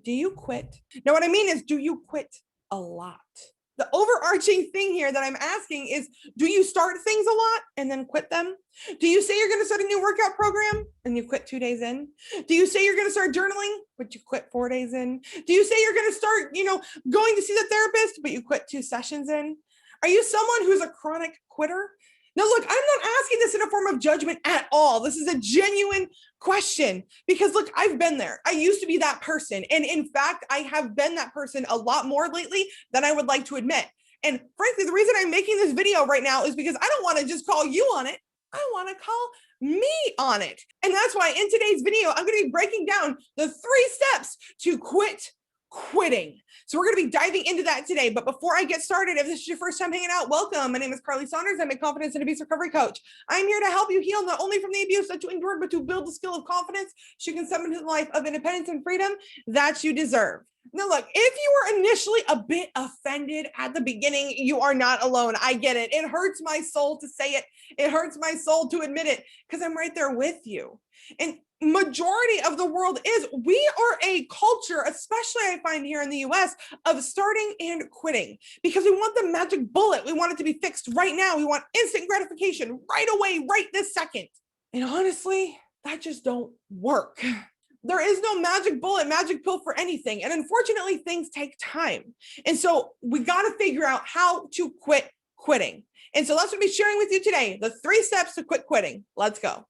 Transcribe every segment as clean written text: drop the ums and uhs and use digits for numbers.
do you quit? Now, what I mean is, do you quit a lot? The overarching thing here that I'm asking is, do you start things a lot and then quit them? Do you say you're going to start a new workout program and you quit 2 days in? Do you say you're going to start journaling, but you quit 4 days in? Do you say you're going to start, going to see the therapist, but you quit 2 sessions in? Are you someone who's a chronic quitter? Now, look, I'm not asking this in a form of judgment at all. This is a genuine question because, look, I've been there. I used to be that person. And in fact, I have been that person a lot more lately than I would like to admit. And frankly, the reason I'm making this video right now is because I don't want to just call you on it. I want to call me on it. And that's why in today's video, I'm going to be breaking down the 3 steps to quitting. So we're going to be diving into that today. But before I get started, if this is your first time hanging out, welcome. My name is Karleigh Saunders. I'm a confidence and abuse recovery coach. I'm here to help you heal not only from the abuse that you endured, but to build the skill of confidence so you can step into the life of independence and freedom that you deserve. Now, look, if you were initially a bit offended at the beginning, you are not alone. I get it. It hurts my soul to say it. It hurts my soul to admit it because I'm right there with you. And majority of the world is, we are a culture, especially I find here in the US, of starting and quitting because we want the magic bullet. We want it to be fixed right now. We want instant gratification right away, right this second. And honestly, that just don't work. There is no magic bullet, magic pill for anything. And unfortunately, things take time. And so we got to figure out how to quit quitting. And so that's what I'll be sharing with you today, the 3 steps to quit quitting. Let's go.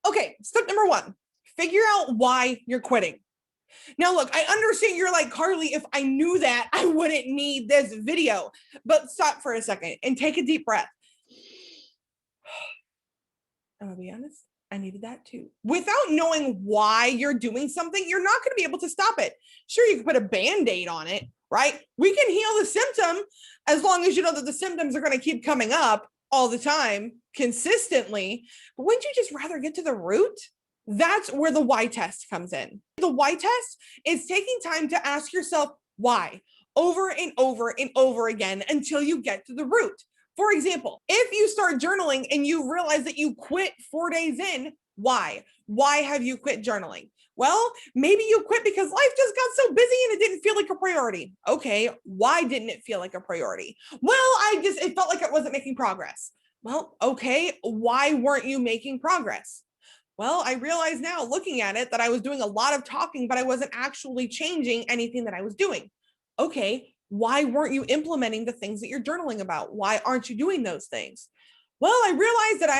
Okay, step number 1, figure out why you're quitting. Now, look, I understand you're like, Karleigh, if I knew that, I wouldn't need this video. But stop for a second and take a deep breath. I'm gonna be honest, I needed that too. Without knowing why you're doing something, you're not gonna be able to stop it. Sure, you can put a Band-Aid on it, right? We can heal the symptom as long as you know that the symptoms are gonna keep coming up all the time, consistently. But wouldn't you just rather get to the root? That's where the why test comes in. The why test is taking time to ask yourself why over and over and over again until you get to the root. For example, if you start journaling and you realize that you quit 4 days in, why? Why have you quit journaling? Well, maybe you quit because life just got so busy and it didn't feel like a priority. Okay, why didn't it feel like a priority? Well, it felt like it wasn't making progress. Well, okay, why weren't you making progress? Well, I realize now looking at it that I was doing a lot of talking, but I wasn't actually changing anything that I was doing. Okay, why weren't you implementing the things that you're journaling about? Why aren't you doing those things? Well, I realized that I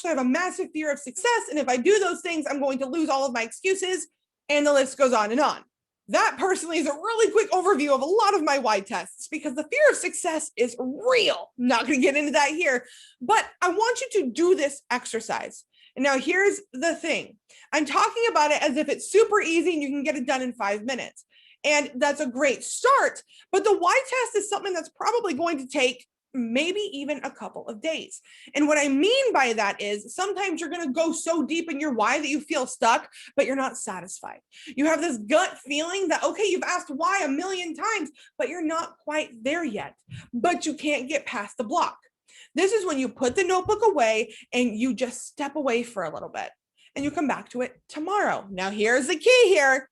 have a massive fear of success. And if I do those things, I'm going to lose all of my excuses. And the list goes on and on. That personally is a really quick overview of a lot of my why tests because the fear of success is real. I'm not going to get into that here, but I want you to do this exercise. And now here's the thing. I'm talking about it as if it's super easy and you can get it done in 5 minutes. And that's a great start. But the why test is something that's probably going to take maybe even a couple of days. And what I mean by that is sometimes you're going to go so deep in your why that you feel stuck, but you're not satisfied. You have this gut feeling that, okay, you've asked why a million times, but you're not quite there yet, but you can't get past the block. This is when you put the notebook away and you just step away for a little bit and you come back to it tomorrow. Now, here's the key here.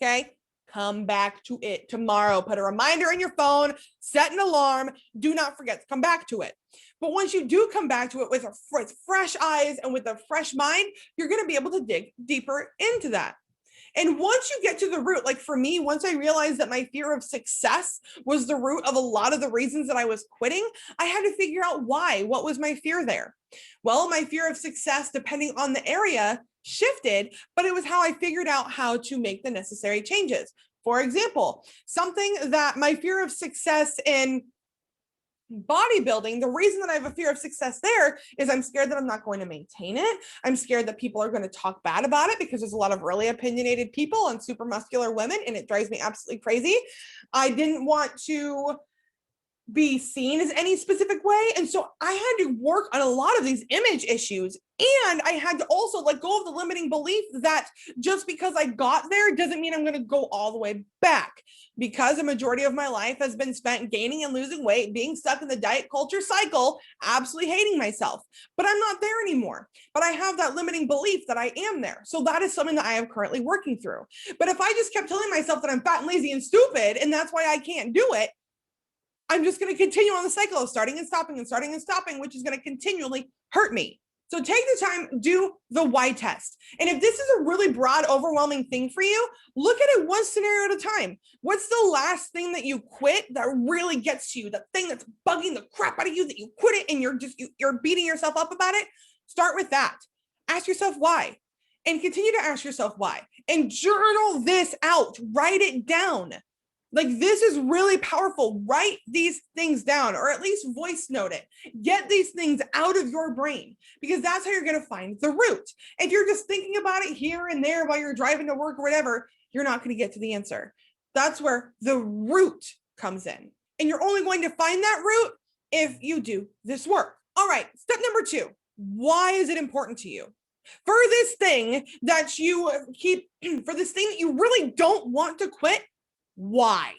Okay. Come back to it tomorrow. Put a reminder in your phone, set an alarm. Do not forget to come back to it. But once you do come back to it with fresh eyes and with a fresh mind, you're going to be able to dig deeper into that. And once you get to the root, like for me, once I realized that my fear of success was the root of a lot of the reasons that I was quitting, I had to figure out why. What was my fear there? Well, my fear of success, depending on the area, shifted, but it was how I figured out how to make the necessary changes. For example, something that my fear of success in bodybuilding, the reason that I have a fear of success there is I'm scared that I'm not going to maintain it. I'm scared that people are going to talk bad about it because there's a lot of really opinionated people and super muscular women, and it drives me absolutely crazy. I didn't want to be seen as any specific way. And so I had to work on a lot of these image issues And I had to also let go of the limiting belief that just because I got there doesn't mean I'm going to go all the way back, because a majority of my life has been spent gaining and losing weight, being stuck in the diet culture cycle, absolutely hating myself. But I'm not there anymore. But I have that limiting belief that I am there. So that is something that I am currently working through. But if I just kept telling myself that I'm fat and lazy and stupid, and that's why I can't do it, I'm just going to continue on the cycle of starting and stopping and starting and stopping, which is going to continually hurt me. So take the time, do the why test. And if this is a really broad, overwhelming thing for you, look at it one scenario at a time. What's the last thing that you quit that really gets you, the thing that's bugging the crap out of you, that you quit it and you're beating yourself up about it? Start with that. Ask yourself why, and continue to ask yourself why, and journal this out, write it down. Like, this is really powerful. Write these things down, or at least voice note it. Get these things out of your brain, because that's how you're going to find the root. If you're just thinking about it here and there while you're driving to work or whatever, you're not going to get to the answer. That's where the root comes in. And you're only going to find that root if you do this work. All right, step number 2. Why is it important to you? For this thing that you really don't want to quit, why?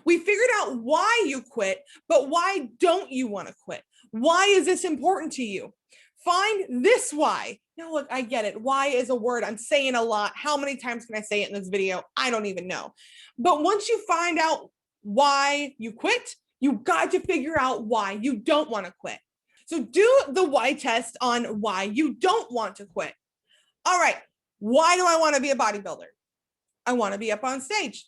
We figured out why you quit, but why don't you want to quit? Why is this important to you? Find this why. Now, look, I get it. Why is a word I'm saying a lot. How many times can I say it in this video? I don't even know. But once you find out why you quit, you got to figure out why you don't want to quit. So do the why test on why you don't want to quit. All right. Why do I want to be a bodybuilder? I want to be up on stage.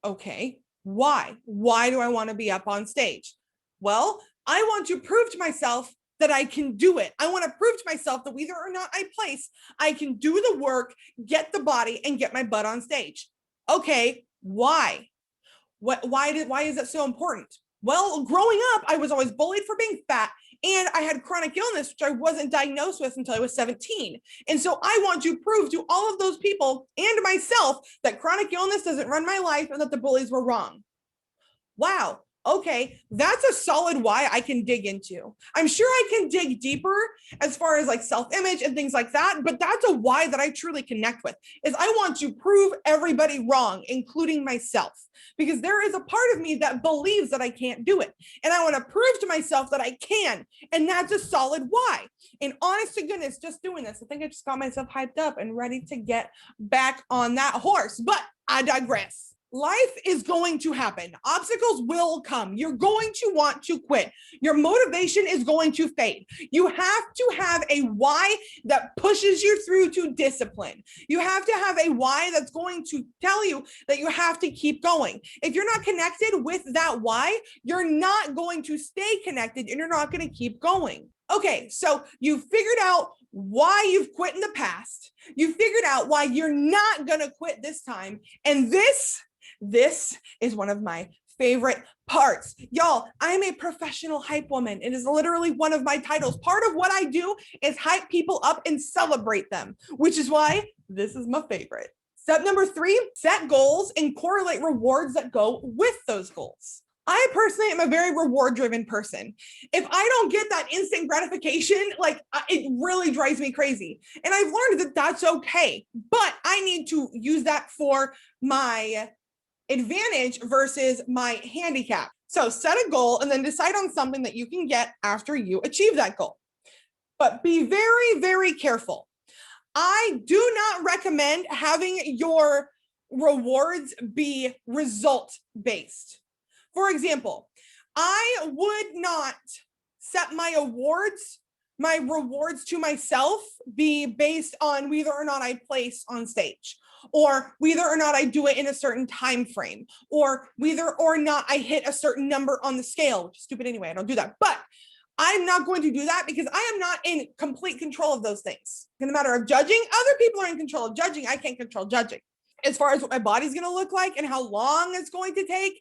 Okay, why? Why do I want to be up on stage? Well, I want to prove to myself that I can do it. I want to prove to myself that whether or not I place, I can do the work, get the body, and get my butt on stage. Okay, why? Why is that so important? Well, growing up, I was always bullied for being fat, and I had chronic illness, which I wasn't diagnosed with until I was 17. And so I want to prove to all of those people and myself that chronic illness doesn't run my life and that the bullies were wrong. Wow. Okay, that's a solid why I can dig into. I'm sure I can dig deeper as far as like self-image and things like that, but that's a why that I truly connect with, is I want to prove everybody wrong, including myself, because there is a part of me that believes that I can't do it. And I want to prove to myself that I can. And that's a solid why. And honest to goodness, just doing this, I think I just got myself hyped up and ready to get back on that horse, but I digress. Life is going to happen. Obstacles will come. You're going to want to quit. Your motivation is going to fade. You have to have a why that pushes you through to discipline. You have to have a why that's going to tell you that you have to keep going. If you're not connected with that why, you're not going to stay connected and you're not going to keep going. Okay, so you figured out why you've quit in the past. You figured out why you're not going to quit this time. And this is one of my favorite parts. Y'all, I'm a professional hype woman. It is literally one of my titles. Part of what I do is hype people up and celebrate them, which is why this is my favorite. Step number 3, set goals and correlate rewards that go with those goals. I personally am a very reward-driven person. If I don't get that instant gratification, it really drives me crazy. And I've learned that that's okay, but I need to use that for my advantage versus my handicap. So set a goal and then decide on something that you can get after you achieve that goal. But be very, very careful. I do not recommend having your rewards be result-based. For example, I would not set my rewards to myself be based on whether or not I place on stage, or whether or not I do it in a certain time frame, or whether or not I hit a certain number on the scale, which is stupid anyway. I don't do that. But I'm not going to do that because I am not in complete control of those things. In the matter of judging, other people are in control of judging. I can't control judging. As far as what my body's going to look like and how long it's going to take,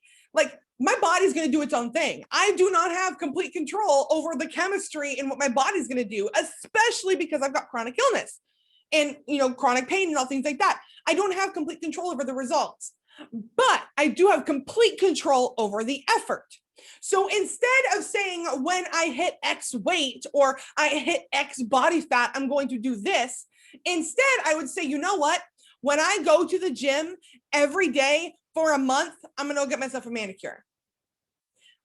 my body's going to do its own thing. I do not have complete control over the chemistry and what my body's going to do, especially because I've got chronic illness and, chronic pain and all things like that. I don't have complete control over the results, but I do have complete control over the effort. So instead of saying when I hit X weight or I hit X body fat, I'm going to do this. Instead, I would say, you know what? When I go to the gym every day for a month, I'm going to go get myself a manicure.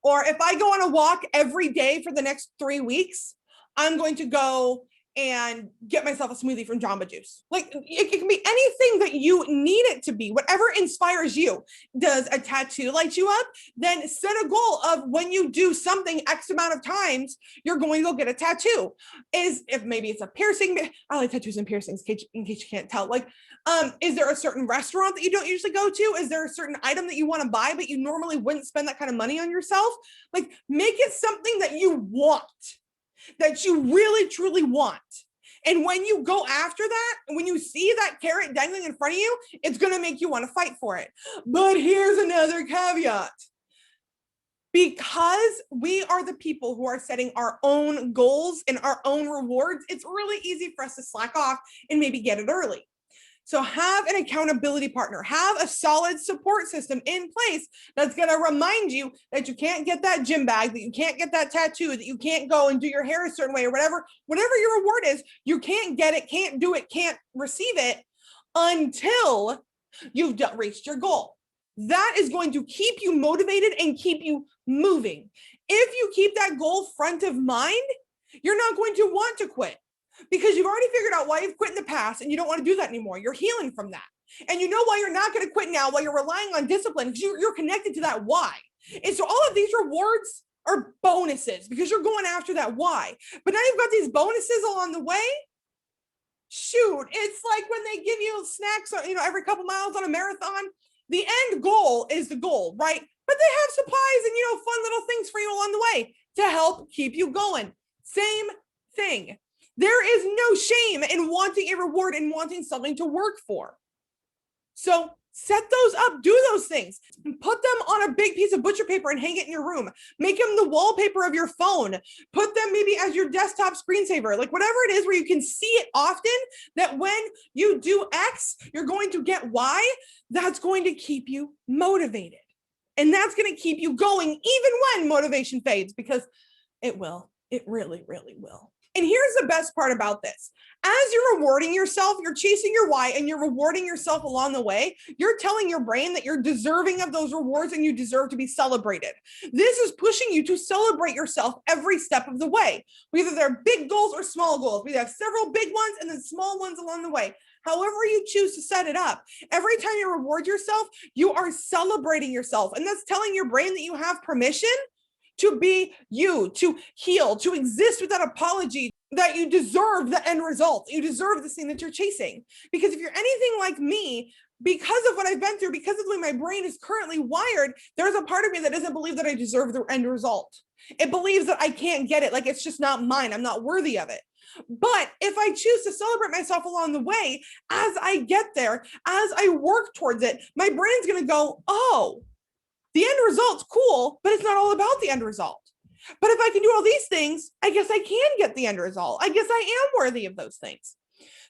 Or if I go on a walk every day for the next 3 weeks, I'm going to go and get myself a smoothie from Jamba Juice. Like it can be anything that you need it to be, whatever inspires you. Does a tattoo light you up? Then set a goal of when you do something X amount of times, you're going to go get a tattoo. If maybe it's a piercing, I like tattoos and piercings in case you can't tell. Like, is there a certain restaurant that you don't usually go to? Is there a certain item that you want to buy, but you normally wouldn't spend that kind of money on yourself? Like make it something that you want, that you really, truly want. And when you go after that, when you see that carrot dangling in front of you, it's going to make you want to fight for it. But here's another caveat. Because we are the people who are setting our own goals and our own rewards, it's really easy for us to slack off and maybe get it early. So have an accountability partner, have a solid support system in place that's going to remind you that you can't get that gym bag, that you can't get that tattoo, that you can't go and do your hair a certain way or whatever your reward is, you can't get it, can't do it, can't receive it until you've reached your goal. That is going to keep you motivated and keep you moving. If you keep that goal front of mind, you're not going to want to quit. Because you've already figured out why you've quit in the past and you don't want to do that anymore. You're healing from that. And you know why you're not going to quit now, while you're relying on discipline, because you're connected to that why. And so all of these rewards are bonuses because you're going after that why. But now you've got these bonuses along the way. Shoot, it's like when they give you snacks, every couple miles on a marathon. The end goal is the goal, right? But they have supplies and, fun little things for you along the way to help keep you going. Same thing. There is no shame in wanting a reward and wanting something to work for. So set those up, do those things, and put them on a big piece of butcher paper and hang it in your room. Make them the wallpaper of your phone. Put them maybe as your desktop screensaver, like whatever it is where you can see it often, that when you do X, you're going to get Y. That's going to keep you motivated. And that's going to keep you going even when motivation fades, because it will. It really, really will. And here's the best part about this. As you're rewarding yourself, you're chasing your why and you're rewarding yourself along the way. You're telling your brain that you're deserving of those rewards and you deserve to be celebrated. This is pushing you to celebrate yourself every step of the way. Whether they're big goals or small goals. We have several big ones and then small ones along the way. However you choose to set it up, every time you reward yourself, you are celebrating yourself. And that's telling your brain that you have permission to be you, to heal, to exist without apology, that you deserve the end result. You deserve the thing that you're chasing. Because if you're anything like me, because of what I've been through, because of the way my brain is currently wired, there's a part of me that doesn't believe that I deserve the end result. It believes that I can't get it, like it's just not mine. I'm not worthy of it. But if I choose to celebrate myself along the way, as I get there, as I work towards it, my brain's going to go, oh, the end result's cool, but it's not all about the end result. But if I can do all these things, I guess I can get the end result. I guess I am worthy of those things.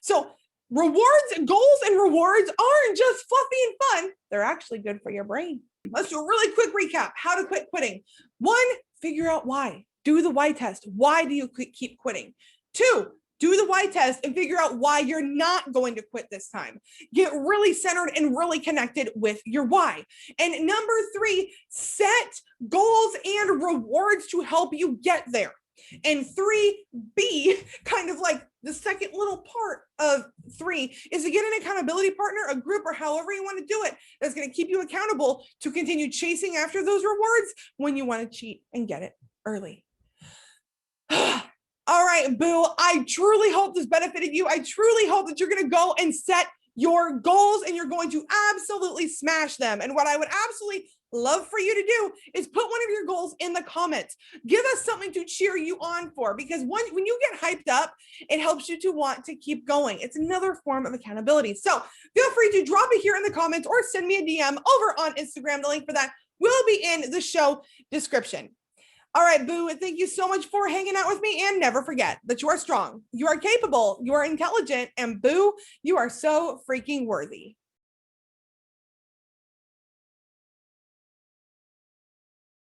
So rewards, goals and rewards aren't just fluffy and fun. They're actually good for your brain. Let's do a really quick recap. How to quit quitting. 1, figure out why. Do the why test. Why do you keep quitting? 2, do the why test and figure out why you're not going to quit this time. Get really centered and really connected with your why. And number 3, set goals and rewards to help you get there. And 3B, kind of like the second little part of 3, is to get an accountability partner, a group, or however you want to do it, that's going to keep you accountable to continue chasing after those rewards when you want to cheat and get it early. All right, boo, I truly hope this benefited you. I truly hope that you're going to go and set your goals and you're going to absolutely smash them. And what I would absolutely love for you to do is put one of your goals in the comments. Give us something to cheer you on for, because when you get hyped up, it helps you to want to keep going. It's another form of accountability. So feel free to drop it here in the comments or send me a DM over on Instagram. The link for that will be in the show description. All right, boo, thank you so much for hanging out with me. And never forget that you are strong, you are capable, you are intelligent, and boo, you are so freaking worthy.